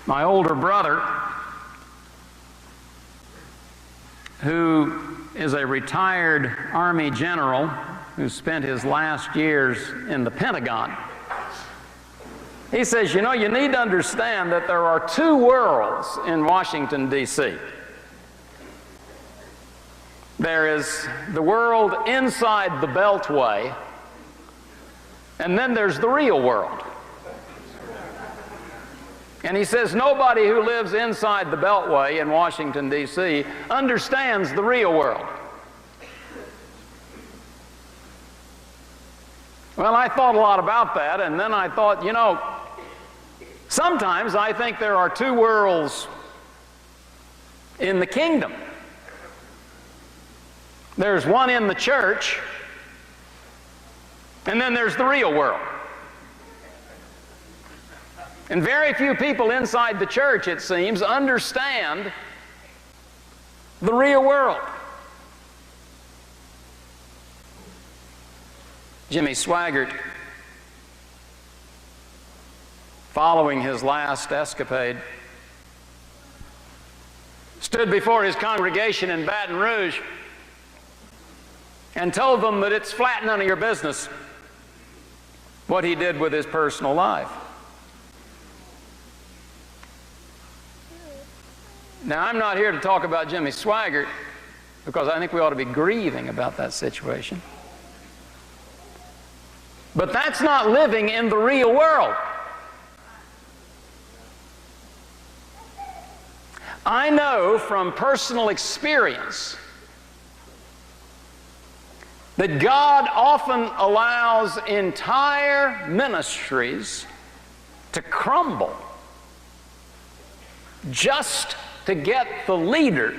My older brother, who is a retired Army general who spent his last years in the Pentagon, he says, you know, you need to understand that there are two worlds in Washington, D.C. There is the world inside the Beltway, and then there's the real world. And he says nobody who lives inside the Beltway in Washington, D.C. understands the real world. Well, I thought a lot about that, and then I thought, you know, sometimes I think there are two worlds in the kingdom. There's one in the church, and then there's the real world. And very few people inside the church, it seems, understand the real world. Jimmy Swaggart, following his last escapade, stood before his congregation in Baton Rouge and told them that it's flat none of your business what he did with his personal life. Now, I'm not here to talk about Jimmy Swaggart, because I think we ought to be grieving about that situation. But that's not living in the real world. I know from personal experience that God often allows entire ministries to crumble just to get the leader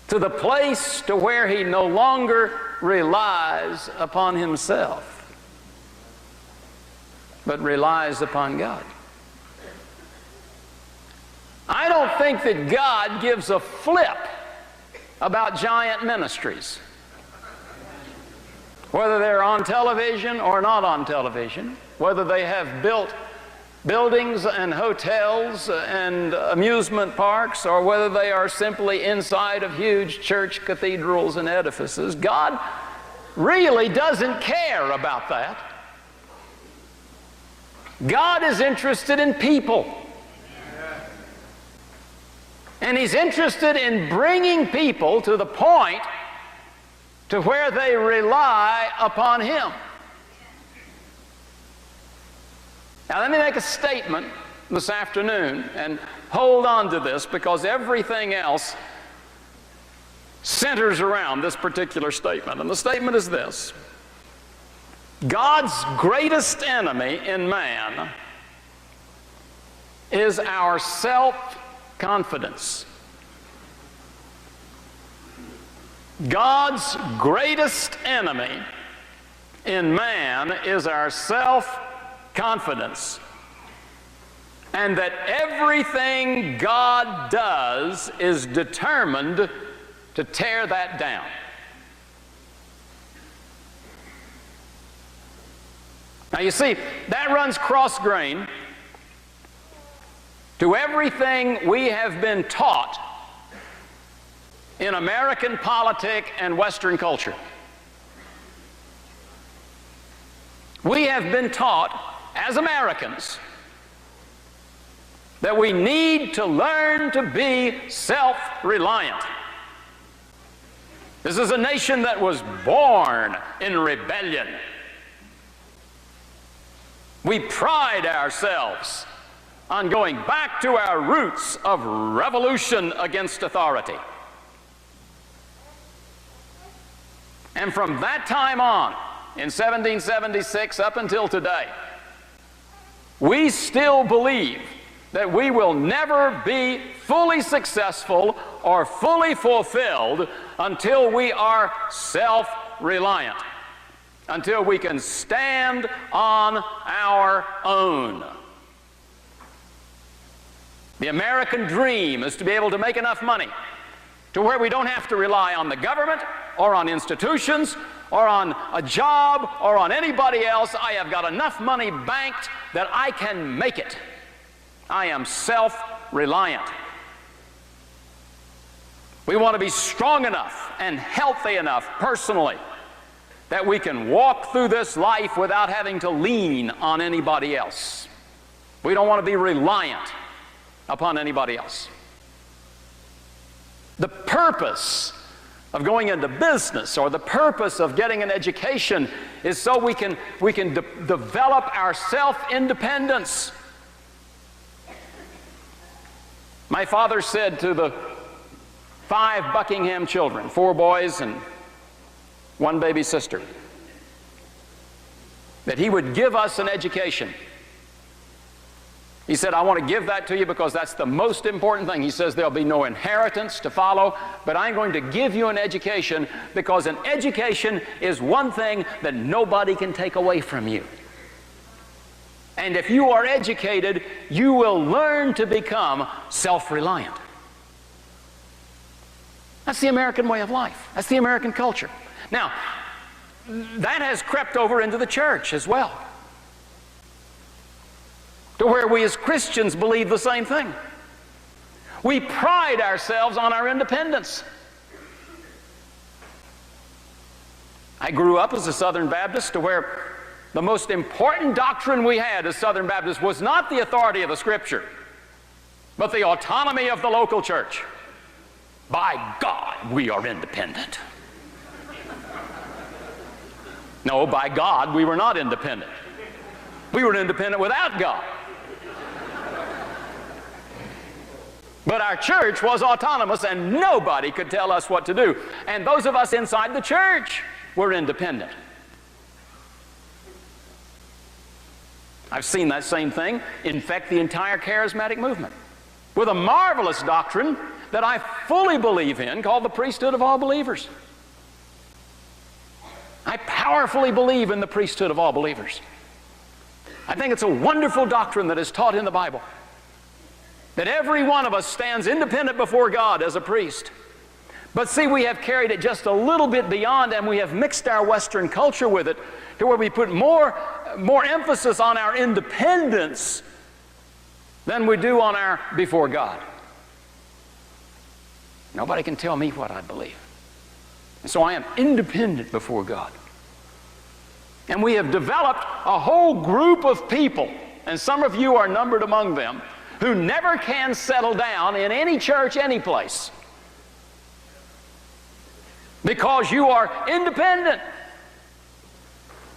to the place to where he no longer relies upon himself, but relies upon God. I don't think that God gives a flip about giant ministries, whether they're on television or not on television, whether they have built buildings and hotels and amusement parks, or whether they are simply inside of huge church cathedrals and edifices. God really doesn't care about that. God is interested in people. And He's interested in bringing people to the point to where they rely upon Him. Now, let me make a statement this afternoon, and hold on to this, because everything else centers around this particular statement. And the statement is this: God's greatest enemy in man is our self-confidence. God's greatest enemy in man is our self-confidence, and that everything God does is determined to tear that down. Now you see, that runs cross-grain to everything we have been taught in American politics and Western culture. We have been taught as Americans that we need to learn to be self-reliant. This is a nation that was born in rebellion. We pride ourselves on going back to our roots of revolution against authority. And from that time on, in 1776 up until today, we still believe that we will never be fully successful or fully fulfilled until we are self-reliant, until we can stand on our own. The American dream is to be able to make enough money to where we don't have to rely on the government or on institutions or on a job or on anybody else. I have got enough money banked that I can make it. I am self-reliant. We want to be strong enough and healthy enough personally that we can walk through this life without having to lean on anybody else. We don't want to be reliant upon anybody else. The purpose of going into business or the purpose of getting an education is so we can develop our self-independence. My father said to the 5 Buckingham children, 4 boys and 1 baby sister, that he would give us an education. He said, I want to give that to you because that's the most important thing. He says there'll be no inheritance to follow, but I'm going to give you an education because an education is one thing that nobody can take away from you. And if you are educated, you will learn to become self-reliant. That's the American way of life. That's the American culture. Now, that has crept over into the church as well, to where we as Christians believe the same thing. We pride ourselves on our independence. I grew up as a Southern Baptist to where the most important doctrine we had as Southern Baptists was not the authority of the Scripture, but the autonomy of the local church. By God, we are independent. No, by God, we were not independent. We were independent without God. But our church was autonomous and nobody could tell us what to do. And those of us inside the church were independent. I've seen that same thing infect the entire charismatic movement with a marvelous doctrine that I fully believe in called the priesthood of all believers. I powerfully believe in the priesthood of all believers. I think it's a wonderful doctrine that is taught in the Bible, that every one of us stands independent before God as a priest. But see, we have carried it just a little bit beyond, and we have mixed our Western culture with it to where we put more emphasis on our independence than we do on our before God. Nobody can tell me what I believe. And so I am independent before God. And we have developed a whole group of people, and some of you are numbered among them, who never can settle down in any church, any place, because you are independent.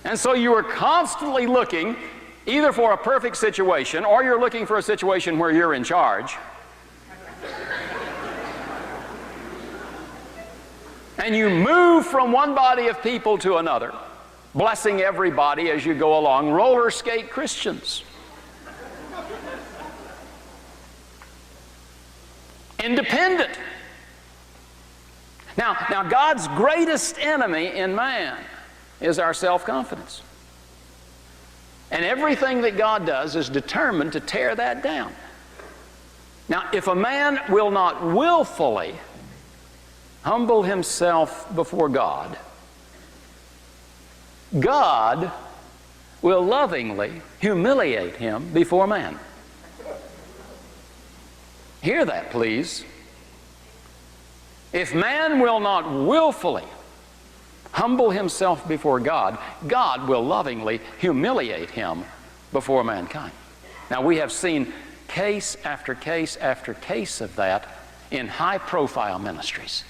And so you are constantly looking either for a perfect situation or you're looking for a situation where you're in charge. And you move from one body of people to another, blessing everybody as you go along. Roller skate Christians. Independent. Now God's greatest enemy in man is our self-confidence. And everything that God does is determined to tear that down. Now, if a man will not willfully humble himself before God, God will lovingly humiliate him before man. Hear that, please. If man will not willfully humble himself before God, God will lovingly humiliate him before mankind. Now, we have seen case after case after case of that in high-profile ministries.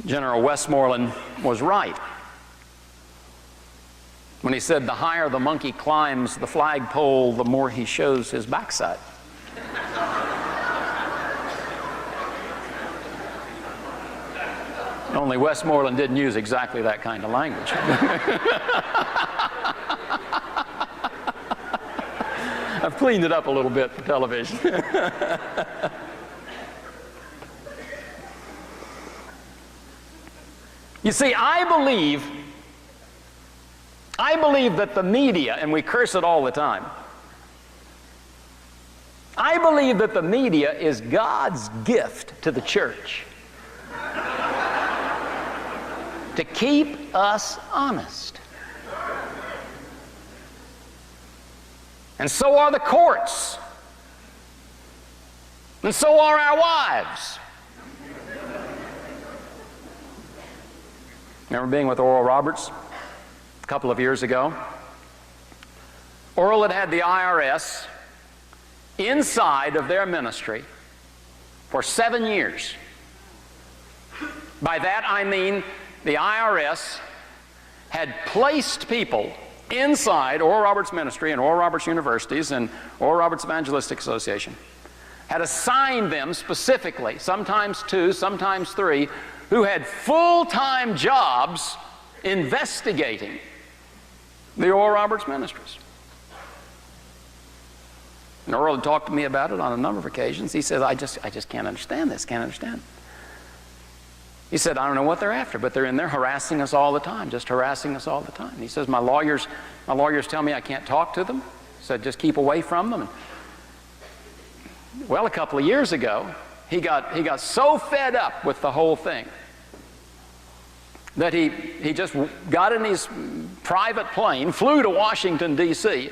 General Westmoreland was right when he said the higher the monkey climbs the flagpole, the more he shows his backside. Only Westmoreland didn't use exactly that kind of language. I've cleaned it up a little bit for television. You see, I believe that the media, and we curse it all the time, I believe that the media is God's gift to the church to keep us honest. And so are the courts. And so are our wives. Remember being with Oral Roberts a couple of years ago? Oral had the IRS inside of their ministry for 7 years. By that I mean the IRS had placed people inside Oral Roberts Ministry and Oral Roberts Universities and Oral Roberts Evangelistic Association, had assigned them specifically, sometimes 2, sometimes 3, who had full-time jobs investigating the Oral Roberts Ministries. And Oral had talked to me about it on a number of occasions. He said, I just can't understand this, can't understand. He said, I don't know what they're after, but they're in there harassing us all the time, just harassing us all the time. And he says, my lawyers tell me I can't talk to them. He said, just keep away from them. Well, a couple of years ago, he got so fed up with the whole thing that he just got in his private plane, flew to Washington, D.C.,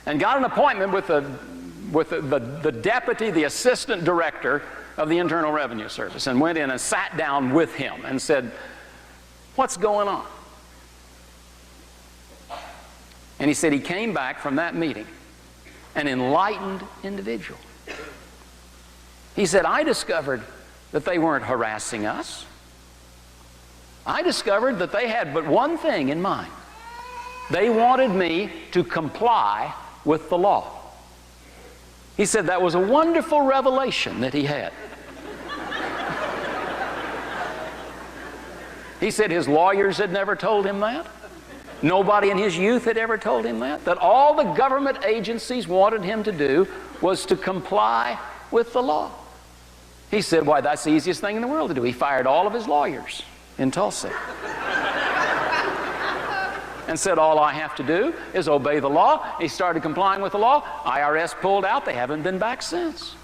and got an appointment with the deputy, the assistant director of the Internal Revenue Service, and went in and sat down with him and said, what's going on? And he said he came back from that meeting an enlightened individual. He said, I discovered that they weren't harassing us. I discovered that they had but one thing in mind. They wanted me to comply with the law. He said that was a wonderful revelation that he had. He said his lawyers had never told him that. Nobody in his youth had ever told him that. That all the government agencies wanted him to do was to comply with the law. He said, why, that's the easiest thing in the world to do. He fired all of his lawyers in Tulsa. And said, all I have to do is obey the law. He started complying with the law. IRS pulled out. They haven't been back since.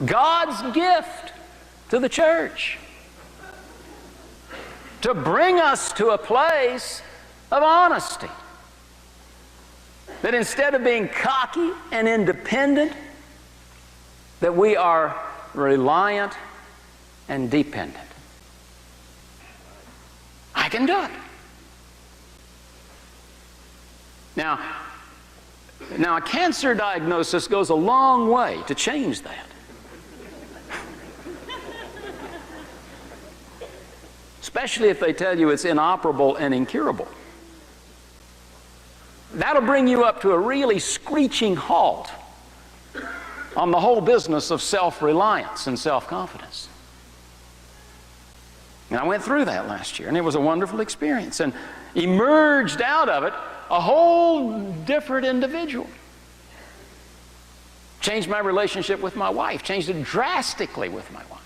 God's gift to the church to bring us to a place of honesty. That instead of being cocky and independent, that we are reliant and dependent. I can do it. Now, a cancer diagnosis goes a long way to change that. Especially if they tell you it's inoperable and incurable. That'll bring you up to a really screeching halt on the whole business of self-reliance and self-confidence. And I went through that last year, and it was a wonderful experience, and emerged out of it a whole different individual. Changed my relationship with my wife, changed it drastically with my wife.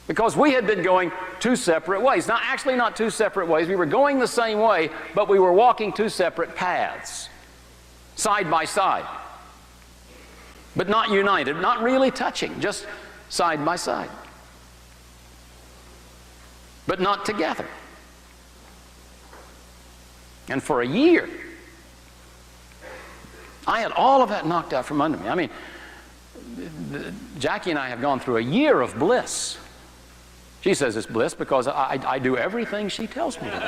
Because we had been going 2 separate ways. Actually not 2 separate ways. We were going the same way, but we were walking 2 separate paths, side by side. But not united, not really touching, just side by side. But not together. And for a year, I had all of that knocked out from under me. I mean, Jackie and I have gone through a year of bliss. She says it's bliss because I do everything she tells me to do.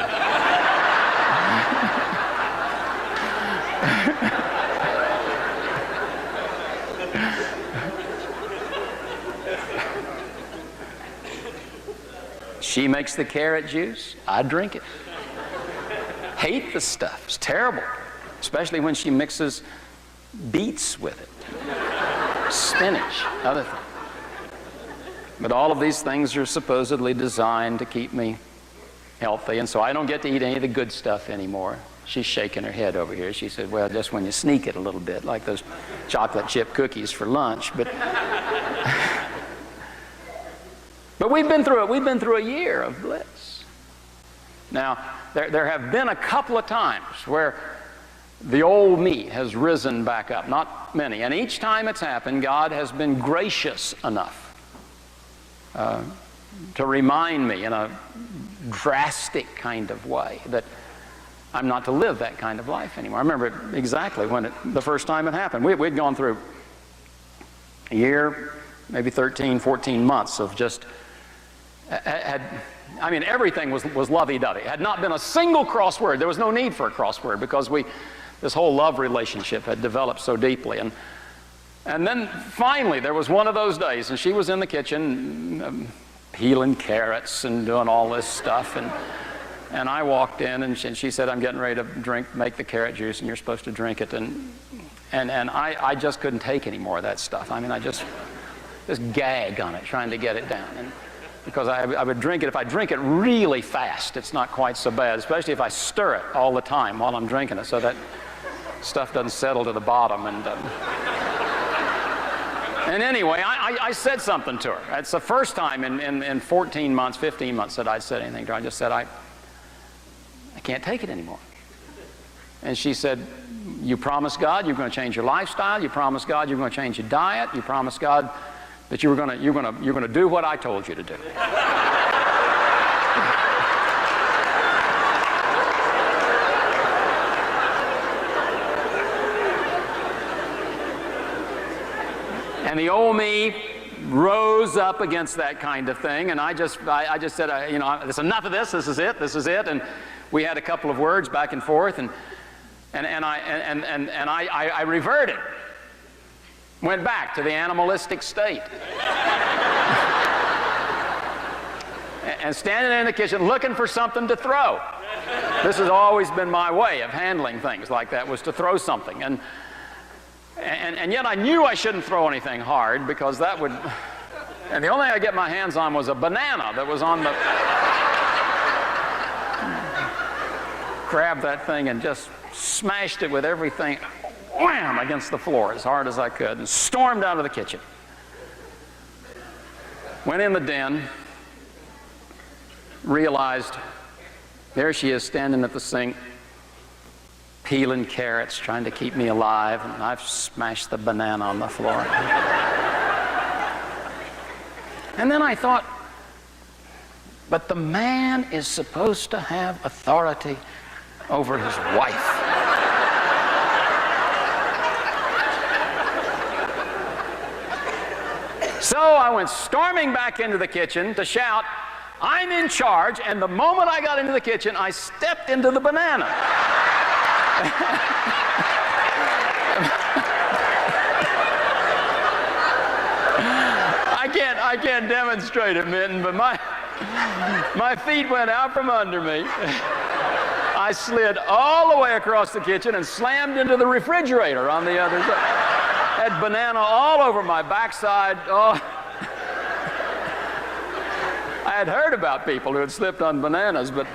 She makes the carrot juice, I drink it. Hate the stuff, it's terrible. Especially when she mixes beets with it. Spinach, other things. But all of these things are supposedly designed to keep me healthy, and so I don't get to eat any of the good stuff anymore. She's shaking her head over here. She said, well, just when you sneak it a little bit, like those chocolate chip cookies for lunch. But we've been through it. We've been through a year of bliss. Now, there have been a couple of times where the old me has risen back up. Not many. And each time it's happened, God has been gracious enough to remind me in a drastic kind of way that I'm not to live that kind of life anymore. I remember exactly when the first time it happened. We'd gone through a year, maybe 13, 14 months of just, everything was lovey-dovey. Had not been a single crossword. There was no need for a crossword because this whole love relationship had developed so deeply. And then finally there was one of those days, and she was in the kitchen peeling carrots and doing all this stuff, and I walked in, and she said, I'm getting ready to make the carrot juice, and you're supposed to drink it. And I just couldn't take any more of that stuff. I just gag on it, trying to get it down. And because I would drink it, if I drink it really fast, it's not quite so bad, especially if I stir it all the time while I'm drinking it, so that stuff doesn't settle to the bottom. And anyway, I said something to her. It's the first time in 14 months, 15 months that I'd said anything to her. I just said, I can't take it anymore. And she said, you promised God you're going to change your lifestyle. You promised God you're going to change your diet. You promised God that you're going to do what I told you to do. And the old me rose up against that kind of thing, and I just said, there's enough of this. This is it. And we had a couple of words back and forth, and I reverted, went back to the animalistic state, and standing there in the kitchen looking for something to throw. This has always been my way of handling things like that, was to throw something. And yet I knew I shouldn't throw anything hard, because that would... And the only thing I get my hands on was a banana that was on the... Grabbed that thing and just smashed it with everything, wham, against the floor as hard as I could, and stormed out of the kitchen. Went in the den, realized there she is standing at the sink, peeling carrots, trying to keep me alive, and I've smashed the banana on the floor. And then I thought, but the man is supposed to have authority over his wife. So I went storming back into the kitchen to shout, I'm in charge, and the moment I got into the kitchen, I stepped into the banana. I can't demonstrate it, Minton, but my feet went out from under me. I slid all the way across the kitchen and slammed into the refrigerator on the other side. Had banana all over my backside. Oh. I had heard about people who had slipped on bananas, but...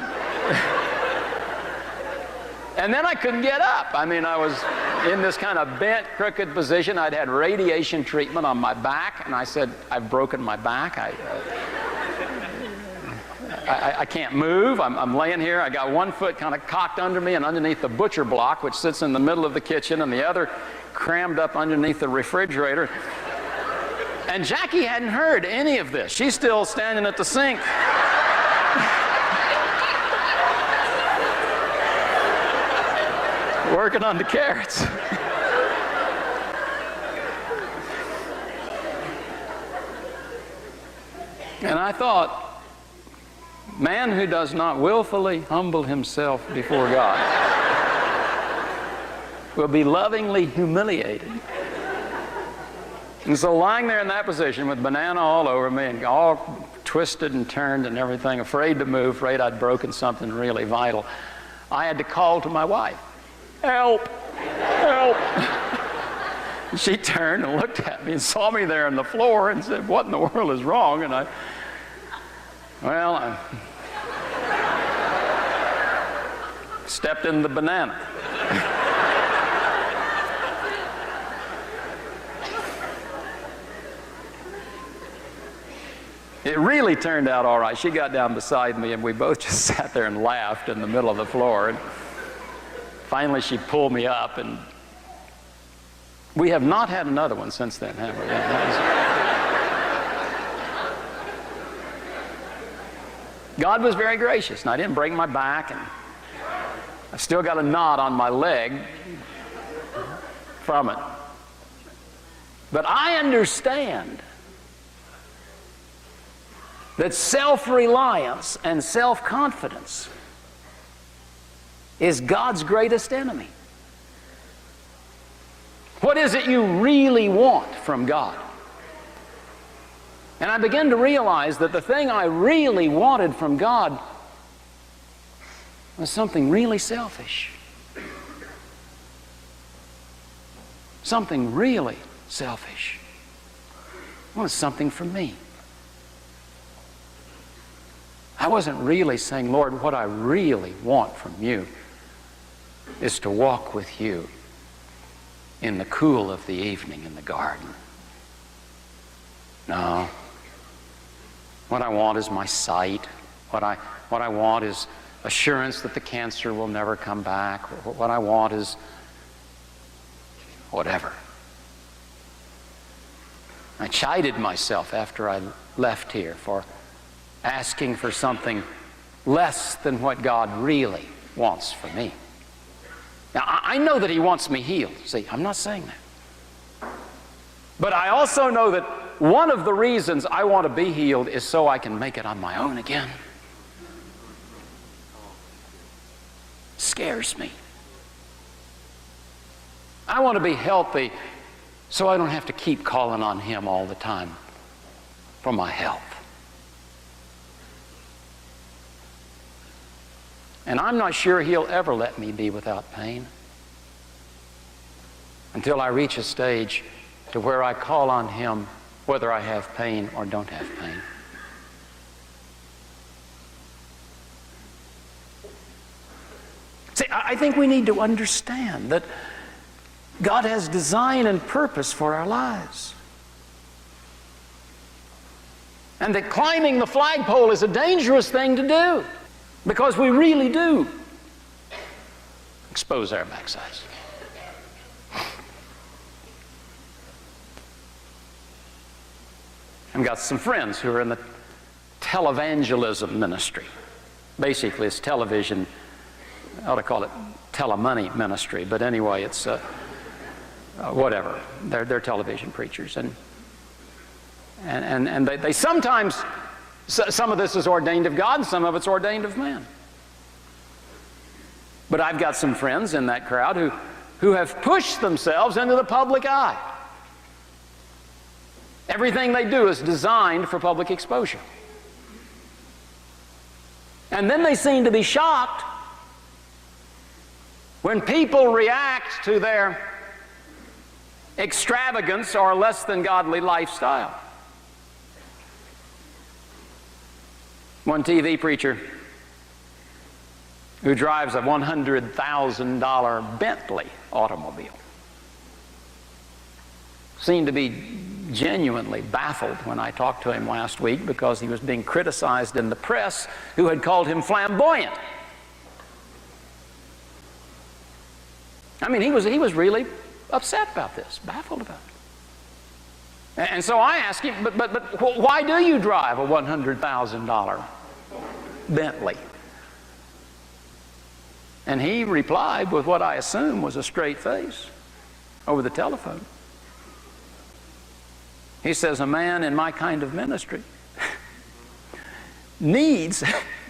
And then I couldn't get up. I was in this kind of bent, crooked position. I'd had radiation treatment on my back, and I said, I've broken my back. I can't move. I'm laying here. I got one foot kind of cocked under me and underneath the butcher block, which sits in the middle of the kitchen, and the other crammed up underneath the refrigerator. And Jackie hadn't heard any of this. She's still standing at the sink. Working on the carrots. And I thought, man who does not willfully humble himself before God will be lovingly humiliated. And so lying there in that position with banana all over me and all twisted and turned and everything, afraid to move, afraid I'd broken something really vital, I had to call to my wife. Help! Help! And she turned and looked at me and saw me there on the floor and said, what in the world is wrong? And I stepped in the banana. It really turned out all right. She got down beside me and we both just sat there and laughed in the middle of the floor. And finally, she pulled me up, and we have not had another one since then, have we? God was very gracious, and I didn't break my back, I still got a knot on my leg from it. But I understand that self-reliance and self-confidence is God's greatest enemy. What is it you really want from God? And I began to realize that the thing I really wanted from God was something really selfish. Something really selfish. I wanted something for me. I wasn't really saying, Lord, what I really want from you is to walk with you in the cool of the evening in the garden. No. What I want is my sight. What I want is assurance that the cancer will never come back. What I want is whatever. I chided myself after I left here for asking for something less than what God really wants for me. Now, I know that He wants me healed. See, I'm not saying that. But I also know that one of the reasons I want to be healed is so I can make it on my own again. Scares me. I want to be healthy so I don't have to keep calling on Him all the time for my health. And I'm not sure He'll ever let me be without pain until I reach a stage to where I call on Him whether I have pain or don't have pain. See, I think we need to understand that God has design and purpose for our lives. And that climbing the flagpole is a dangerous thing to do, because we really do expose our backsides. I've got some friends who are in the televangelism ministry. Basically, it's television. I ought to call it telemoney ministry, but anyway, it's whatever. They're television preachers, and they sometimes, some of this is ordained of God, and some of it's ordained of man. But I've got some friends in that crowd who have pushed themselves into the public eye. Everything they do is designed for public exposure. And then they seem to be shocked when people react to their extravagance or less than godly lifestyle. One TV preacher who drives a $100,000 Bentley automobile seemed to be genuinely baffled when I talked to him last week, because he was being criticized in the press, who had called him flamboyant. I mean, he was really upset about this, baffled about it. And so I asked him, but why do you drive a $100,000 Bentley? And he replied with what I assume was a straight face over the telephone. He says, a man in my kind of ministry needs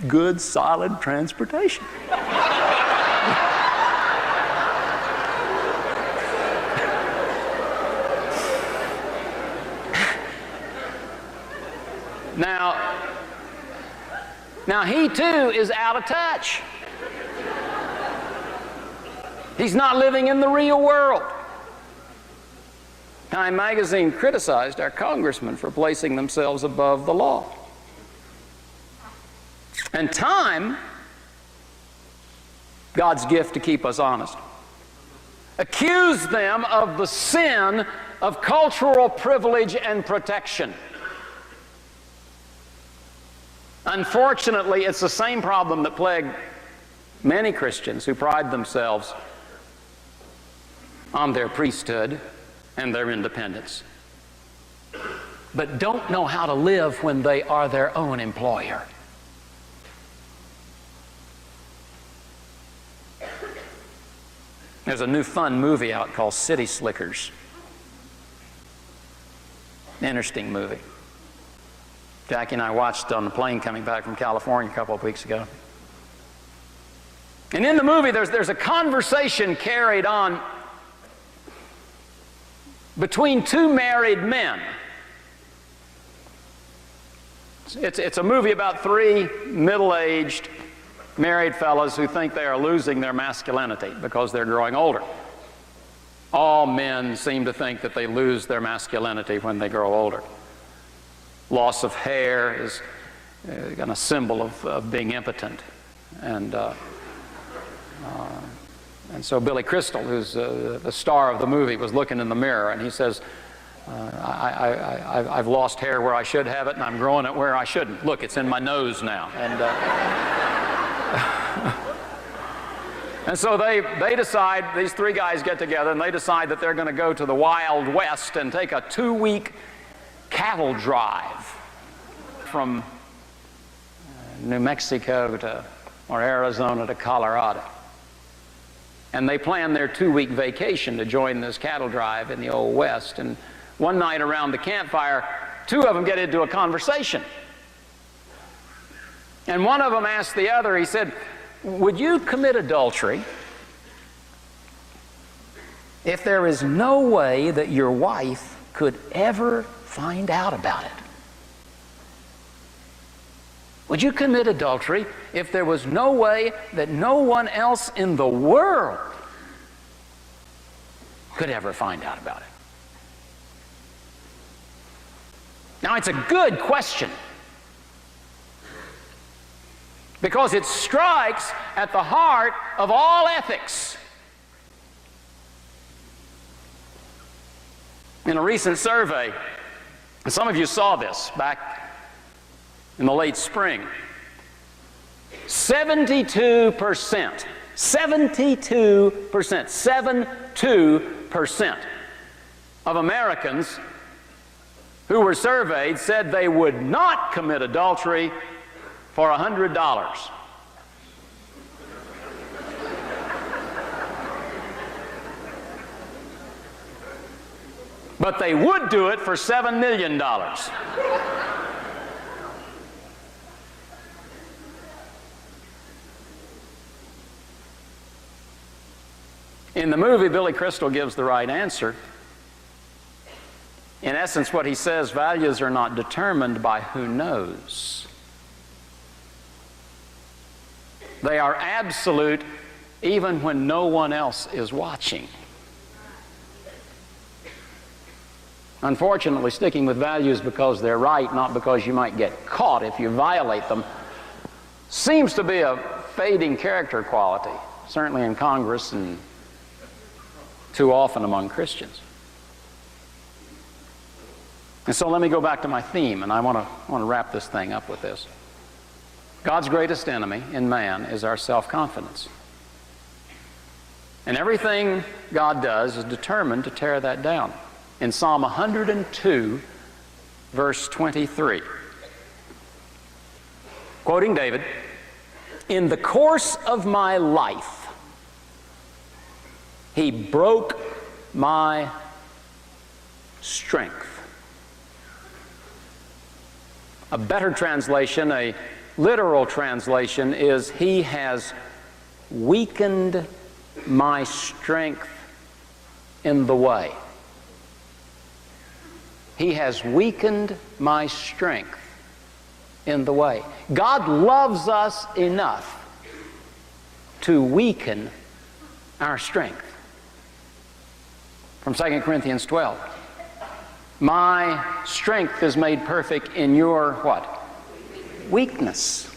good, solid transportation. Now he too is out of touch. He's not living in the real world. Time magazine criticized our congressmen for placing themselves above the law. And Time, God's gift to keep us honest, accused them of the sin of cultural privilege and protection. Unfortunately, it's the same problem that plagued many Christians who pride themselves on their priesthood and their independence, but don't know how to live when they are their own employer. There's a new fun movie out called City Slickers. Interesting movie. Jackie and I watched on the plane coming back from California a couple of weeks ago. And in the movie, there's a conversation carried on between two married men. It's a movie about three middle-aged married fellas who think they are losing their masculinity because they're growing older. All men seem to think that they lose their masculinity when they grow older. Loss of hair is a symbol of being impotent. And so Billy Crystal, who's the star of the movie, was looking in the mirror and he says, I've lost hair where I should have it and I'm growing it where I shouldn't. Look, it's in my nose now. And so they decide, these three guys get together and they decide that they're going to go to the Wild West and take a 2-week cattle drive from New Mexico or Arizona to Colorado. And they plan their 2-week vacation to join this cattle drive in the Old West. And one night around the campfire, two of them get into a conversation. And one of them asked the other, he said, would you commit adultery if there is no way that your wife could ever find out about it? Would you commit adultery if there was no way that no one else in the world could ever find out about it? Now, it's a good question because it strikes at the heart of all ethics. In a recent survey, and some of you saw this back in the late spring, 72% of Americans who were surveyed said they would not commit adultery for $100. But they would do it for $7 million. In the movie, Billy Crystal gives the right answer. In essence, what he says, values are not determined by who knows. They are absolute even when no one else is watching. Unfortunately, sticking with values because they're right, not because you might get caught if you violate them, seems to be a fading character quality, certainly in Congress and too often among Christians. And so let me go back to my theme, and I want to wrap this thing up with this. God's greatest enemy in man is our self-confidence. And everything God does is determined to tear that down. In Psalm 102, verse 23, quoting David, "In the course of my life, he broke my strength." A better translation, a literal translation, is he has weakened my strength in the way. He has weakened my strength in the way. God loves us enough to weaken our strength. From 2 Corinthians 12. My strength is made perfect in your what? Weakness.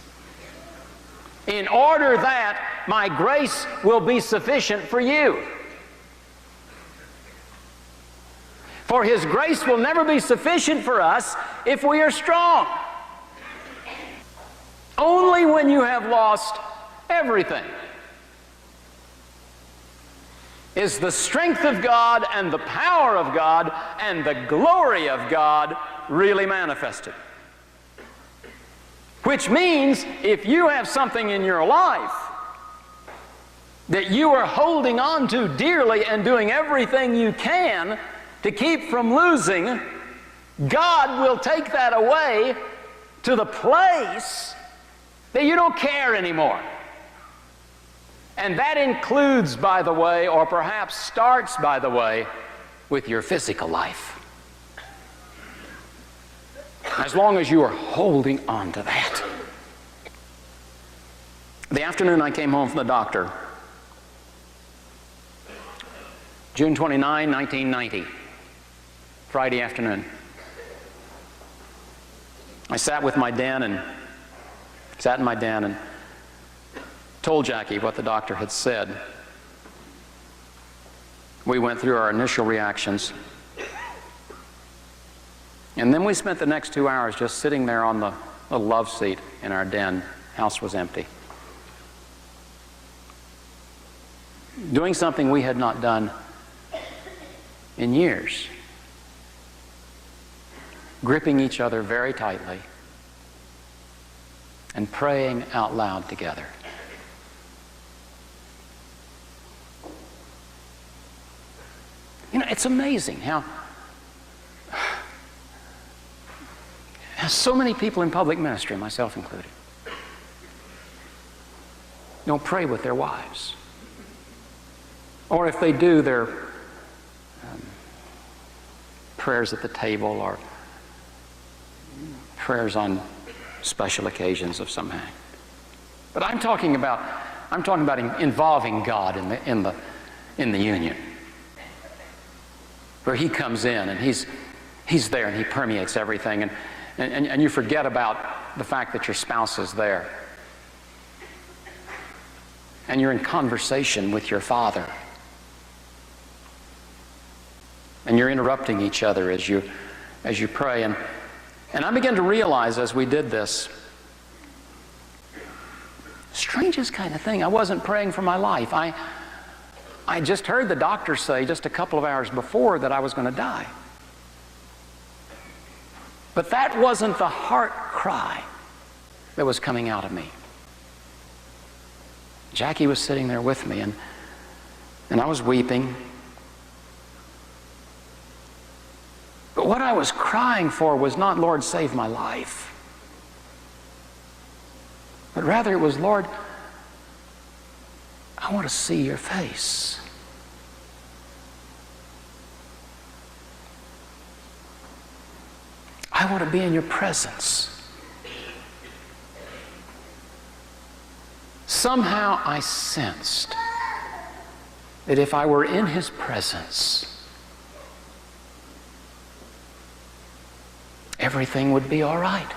In order that my grace will be sufficient for you. For His grace will never be sufficient for us if we are strong. Only when you have lost everything is the strength of God and the power of God and the glory of God really manifested. Which means if you have something in your life that you are holding on to dearly and doing everything you can to keep from losing, God will take that away to the place that you don't care anymore. And that includes, by the way, or perhaps starts, by the way, with your physical life. As long as you are holding on to that. The afternoon I came home from the doctor, June 29, 1990, Friday afternoon. I sat in my den and told Jackie what the doctor had said. We went through our initial reactions. And then we spent the next 2 hours just sitting there on the little love seat in our den. House was empty. Doing something we had not done in years. Gripping each other very tightly and praying out loud together. You know, it's amazing how so many people in public ministry, myself included, don't pray with their wives. Or if they do, they're prayers at the table or prayers on special occasions of some kind. But I'm talking about involving God in the union, where He comes in and He's there and He permeates everything, and you forget about the fact that your spouse is there, and you're in conversation with your Father, and you're interrupting each other as you pray. And I began to realize as we did this, strangest kind of thing, I wasn't praying for my life. I just heard the doctor say just a couple of hours before that I was going to die. But that wasn't the heart cry that was coming out of me. Jackie was sitting there with me, and I was weeping. But what I was crying for was not, Lord, save my life. But rather it was, Lord, I want to see your face. I want to be in your presence. Somehow I sensed that if I were in His presence, everything would be all right.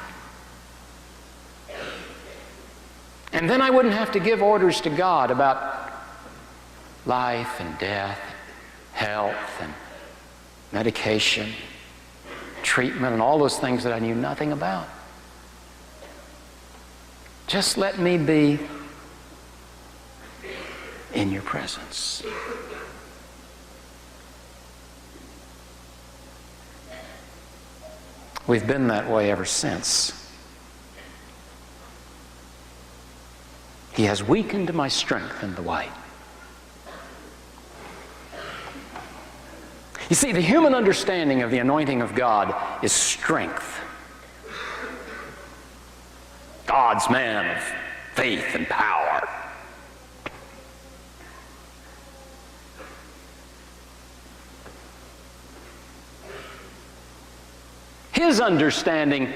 And then I wouldn't have to give orders to God about life and death, health and medication, treatment, and all those things that I knew nothing about. Just let me be in your presence. We've been that way ever since. He has weakened my strength in the way. You see, the human understanding of the anointing of God is strength. God's man of faith and power. His understanding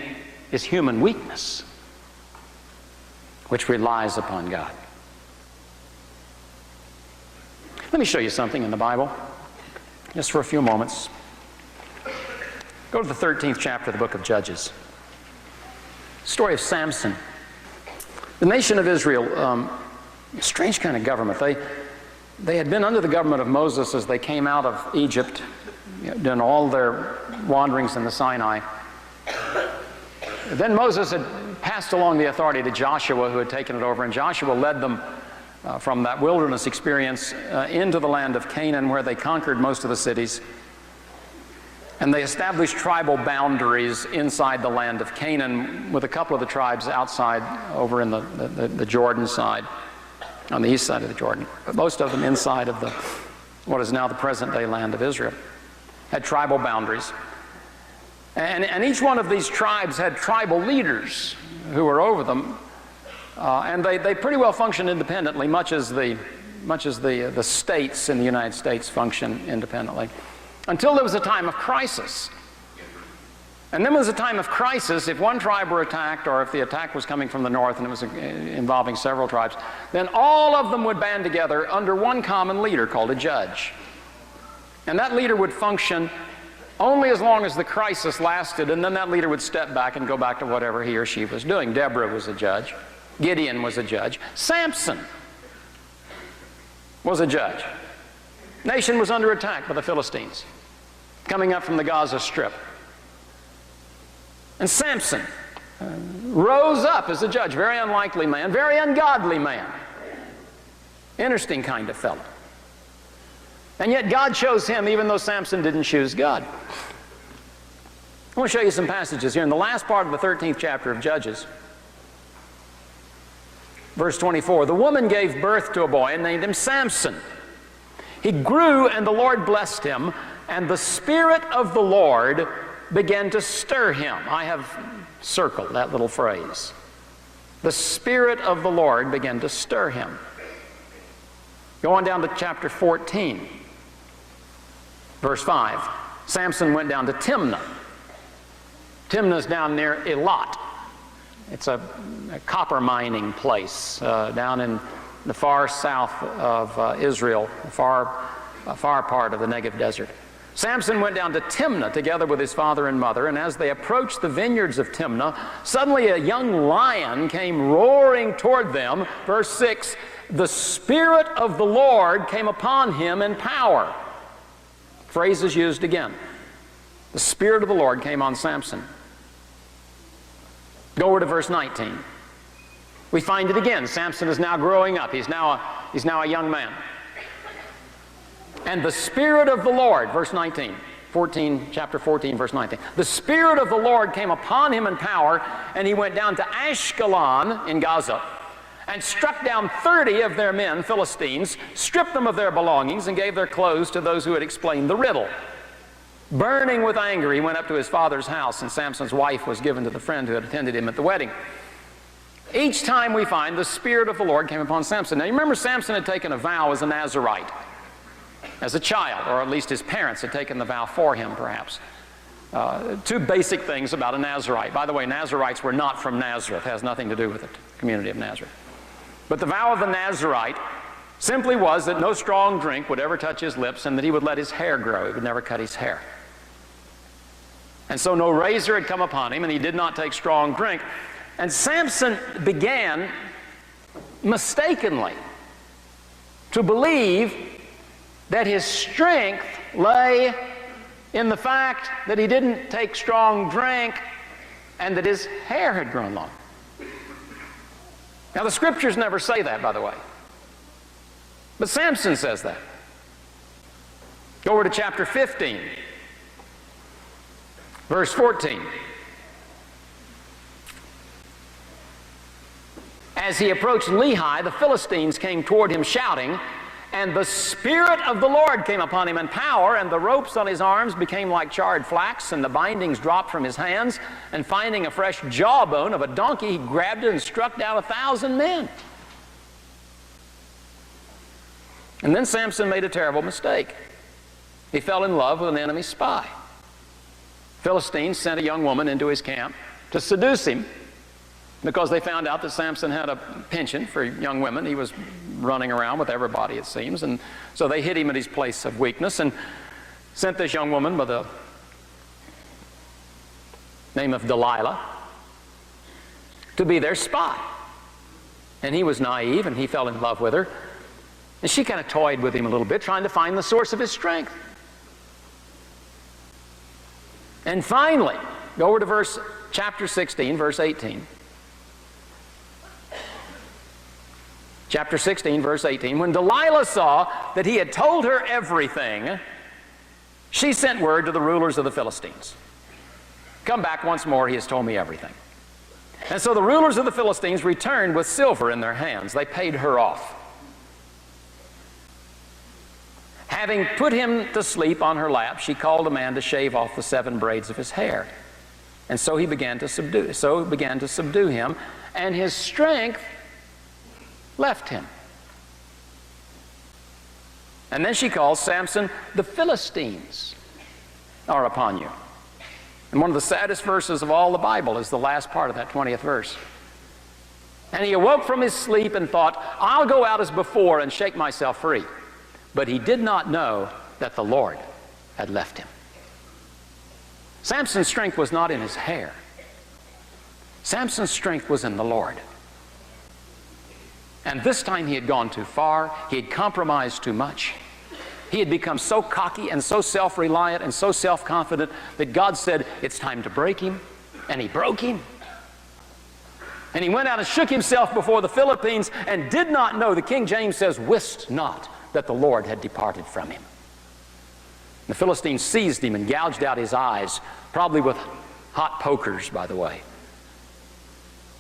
is human weakness, which relies upon God. Let me show you something in the Bible, just for a few moments. Go to the 13th chapter of the book of Judges. Story of Samson. The nation of Israel, strange kind of government. They had been under the government of Moses as they came out of Egypt, done all their wanderings in the Sinai. Then Moses had passed along the authority to Joshua, who had taken it over, and Joshua led them from that wilderness experience into the land of Canaan, where they conquered most of the cities. And they established tribal boundaries inside the land of Canaan, with a couple of the tribes outside over in the Jordan side. on the east side of the Jordan, but most of them inside of what is now the present-day land of Israel, had tribal boundaries. And each one of these tribes had tribal leaders who were over them, and they pretty well functioned independently, much as the states in the United States function independently, until there was a time of crisis. And then there was a time of crisis. If one tribe were attacked, or if the attack was coming from the north and it was involving several tribes, then all of them would band together under one common leader called a judge. And that leader would function only as long as the crisis lasted, and then that leader would step back and go back to whatever he or she was doing. Deborah was a judge. Gideon was a judge. Samson was a judge. Nation was under attack by the Philistines, coming up from the Gaza Strip. And Samson rose up as a judge. Very unlikely man, very ungodly man. Interesting kind of fellow. And yet God chose him even though Samson didn't choose God. I want to show you some passages here in the last part of the 13th chapter of Judges. Verse 24, the woman gave birth to a boy and named him Samson. He grew and the Lord blessed him, and the Spirit of the Lord began to stir him. I have circled that little phrase. The Spirit of the Lord began to stir him. Go on down to chapter 14, verse 5. Samson went down to Timnah. Timnah's down near Elat. It's a copper mining place down in the far south of Israel, the far part of the Negev desert. Samson went down to Timnah together with his father and mother, and as they approached the vineyards of Timnah, suddenly a young lion came roaring toward them. Verse 6, the Spirit of the Lord came upon him in power. Phrase is used again. The Spirit of the Lord came on Samson. Go over to verse 19. We find it again. Samson is now growing up. He's now a young man. And the Spirit of the Lord, verse 19, chapter 14, verse 19. The Spirit of the Lord came upon him in power, and he went down to Ashkelon in Gaza and struck down 30 of their men, Philistines, stripped them of their belongings, and gave their clothes to those who had explained the riddle. Burning with anger, he went up to his father's house, and Samson's wife was given to the friend who had attended him at the wedding. Each time we find the Spirit of the Lord came upon Samson. Now you remember Samson had taken a vow as a Nazirite, as a child, or at least his parents had taken the vow for him, perhaps. Two basic things about a Nazirite. By the way, Nazirites were not from Nazareth. It has nothing to do with the community of Nazareth. But the vow of the Nazirite simply was that no strong drink would ever touch his lips, and that he would let his hair grow. He would never cut his hair. And so no razor had come upon him, and he did not take strong drink. And Samson began mistakenly to believe that his strength lay in the fact that he didn't take strong drink and that his hair had grown long. Now the scriptures never say that, by the way. But Samson says that. Go over to chapter 15, verse 14. As he approached Lehi, the Philistines came toward him shouting, and the Spirit of the Lord came upon him in power, and the ropes on his arms became like charred flax, and the bindings dropped from his hands, and finding a fresh jawbone of a donkey, he grabbed it and struck down 1,000 men. And then Samson made a terrible mistake. He fell in love with an enemy spy. Philistines sent a young woman into his camp to seduce him, because they found out that Samson had a penchant for young women. He was running around with everybody, it seems, and so they hit him at his place of weakness and sent this young woman by the name of Delilah to be their spy. And he was naive, and he fell in love with her, and she kind of toyed with him a little bit, trying to find the source of his strength. And finally, go over to chapter 16, verse 18. Chapter 16, verse 18. When Delilah saw that he had told her everything, she sent word to the rulers of the Philistines. Come back once more, he has told me everything. And so the rulers of the Philistines returned with silver in their hands. They paid her off. Having put him to sleep on her lap, she called a man to shave off the 7 braids of his hair. And so he began to subdue him, and his strength left him. And then she calls Samson, the Philistines are upon you. And one of the saddest verses of all the Bible is the last part of that 20th verse. And he awoke from his sleep and thought, I'll go out as before and shake myself free. But he did not know that the Lord had left him. Samson's strength was not in his hair. Samson's strength was in the Lord. And this time he had gone too far. He had compromised too much. He had become so cocky and so self-reliant and so self-confident that God said, it's time to break him. And he broke him. And he went out and shook himself before the Philistines and did not know, the King James says, wist not that the Lord had departed from him. The Philistines seized him and gouged out his eyes, probably with hot pokers, by the way,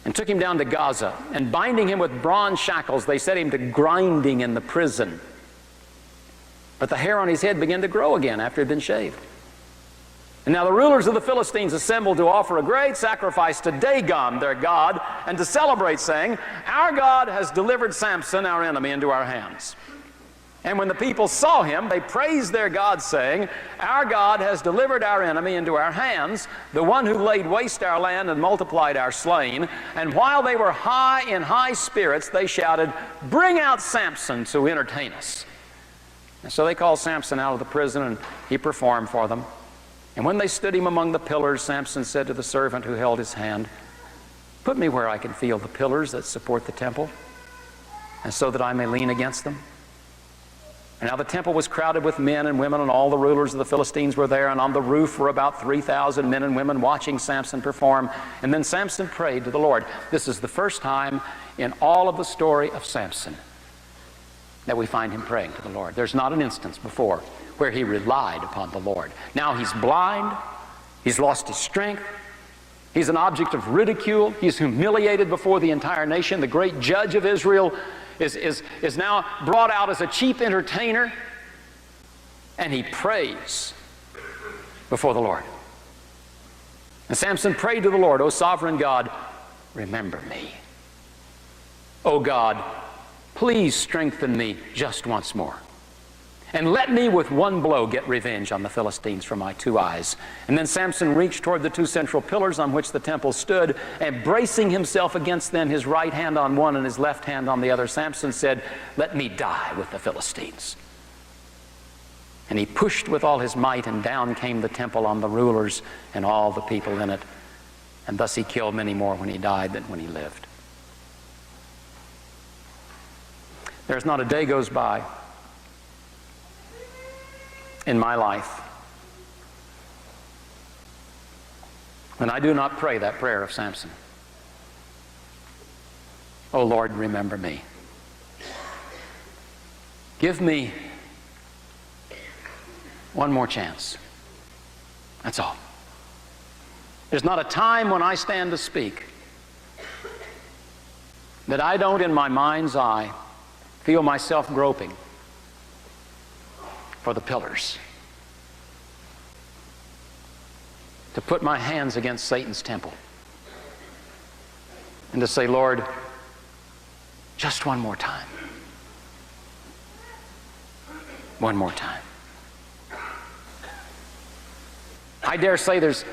and took him down to Gaza, and binding him with bronze shackles, they set him to grinding in the prison. But the hair on his head began to grow again after it had been shaved. And now the rulers of the Philistines assembled to offer a great sacrifice to Dagon, their god, and to celebrate, saying, our God has delivered Samson, our enemy, into our hands. And when the people saw him, they praised their God, saying, our God has delivered our enemy into our hands, the one who laid waste our land and multiplied our slain. And while they were in high spirits, they shouted, bring out Samson to entertain us. And so they called Samson out of the prison, and he performed for them. And when they stood him among the pillars, Samson said to the servant who held his hand, put me where I can feel the pillars that support the temple, and so that I may lean against them. And now the temple was crowded with men and women, and all the rulers of the Philistines were there, and on the roof were about 3,000 men and women watching Samson perform. And then Samson prayed to the Lord. This is the first time in all of the story of Samson that we find him praying to the Lord. There's not an instance before where he relied upon the Lord. Now he's blind, he's lost his strength, he's an object of ridicule, he's humiliated before the entire nation. The great judge of Israel is now brought out as a cheap entertainer, and he prays before the Lord. And Samson prayed to the Lord, O sovereign God, remember me. O God, please strengthen me just once more. And let me with one blow get revenge on the Philistines for my 2 eyes. And then Samson reached toward the 2 central pillars on which the temple stood, and bracing himself against them, his right hand on one and his left hand on the other, Samson said, let me die with the Philistines. And he pushed with all his might, and down came the temple on the rulers and all the people in it. And thus he killed many more when he died than when he lived. There's not a day goes by in my life when I do not pray that prayer of Samson. Oh Lord, remember me. Give me one more chance. That's all. There's not a time when I stand to speak that I don't, in my mind's eye, feel myself groping for the pillars, to put my hands against Satan's temple and to say, Lord, just one more time. One more time. I dare say there's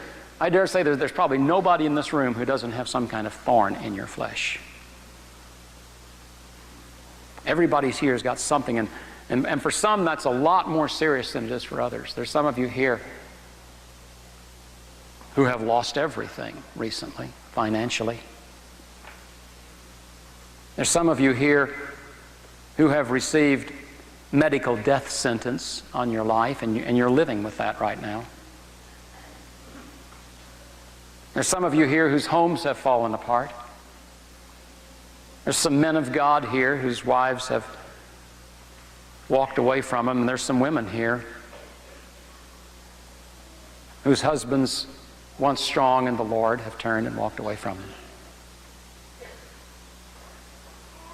probably nobody in this room who doesn't have some kind of thorn in your flesh. Everybody here has got something, and for some that's a lot more serious than it is for others. There's some of you here who have lost everything recently, financially. There's some of you here who have received medical death sentence on your life, and you're living with that right now. There's some of you here whose homes have fallen apart. There's some men of God here whose wives have walked away from them, and there's some women here whose husbands, once strong in the Lord, have turned and walked away from them.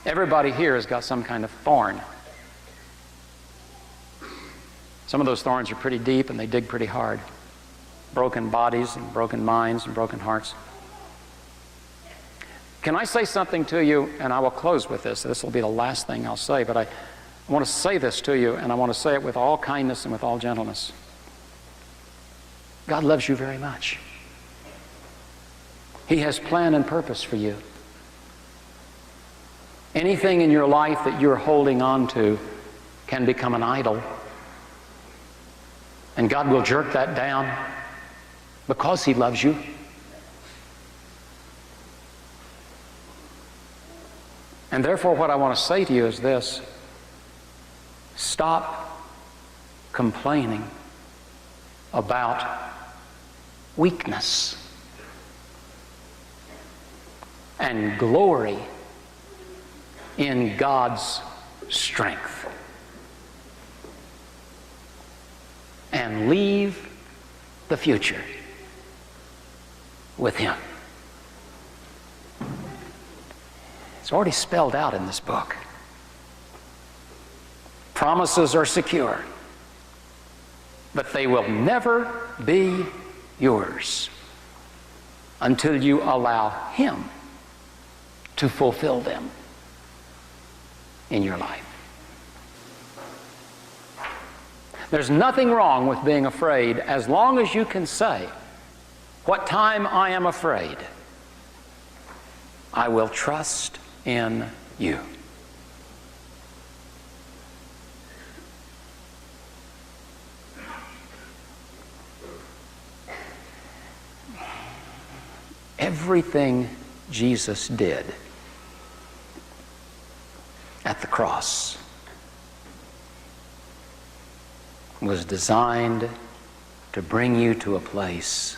Everybody here has got some kind of thorn Some of those thorns are pretty deep and they dig pretty hard. Broken bodies and broken minds and broken hearts. Can I say something to you, and I will close with this. This will be the last thing I'll say, but I want to say this to you, and I want to say it with all kindness and with all gentleness. God loves you very much. He has plan and purpose for you. Anything in your life that you're holding on to can become an idol. And God will jerk that down because He loves you. And therefore, what I want to say to you is this: stop complaining about weakness and glory in God's strength. And leave the future with Him. It's already spelled out in this book. Promises are secure, but they will never be yours until you allow Him to fulfill them in your life. There's nothing wrong with being afraid as long as you can say, "What time I am afraid, I will trust in you." Everything Jesus did at the cross was designed to bring you to a place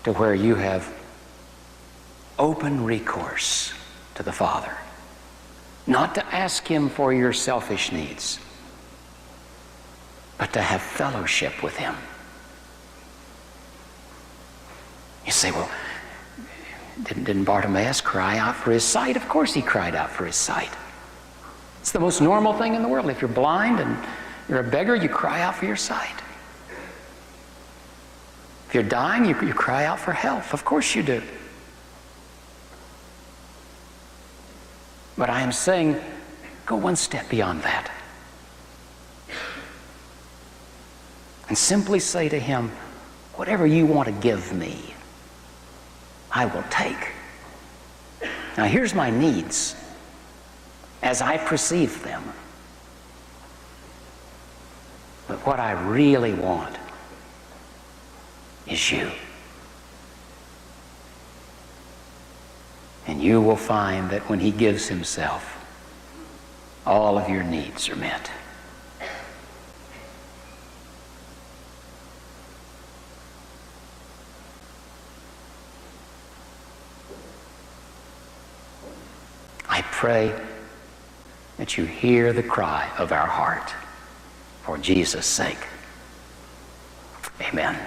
to where you have open recourse to the Father. Not to ask Him for your selfish needs, but to have fellowship with Him. You say, well, didn't Bartimaeus cry out for his sight? Of course he cried out for his sight. It's the most normal thing in the world. If you're blind and you're a beggar, you cry out for your sight. If you're dying, you cry out for health. Of course you do. But I am saying, go one step beyond that. And simply say to Him, whatever you want to give me, I will take. Now here's my needs as I perceive them. But what I really want is you. And you will find that when He gives Himself, all of your needs are met. I pray that you hear the cry of our heart for Jesus' sake. Amen.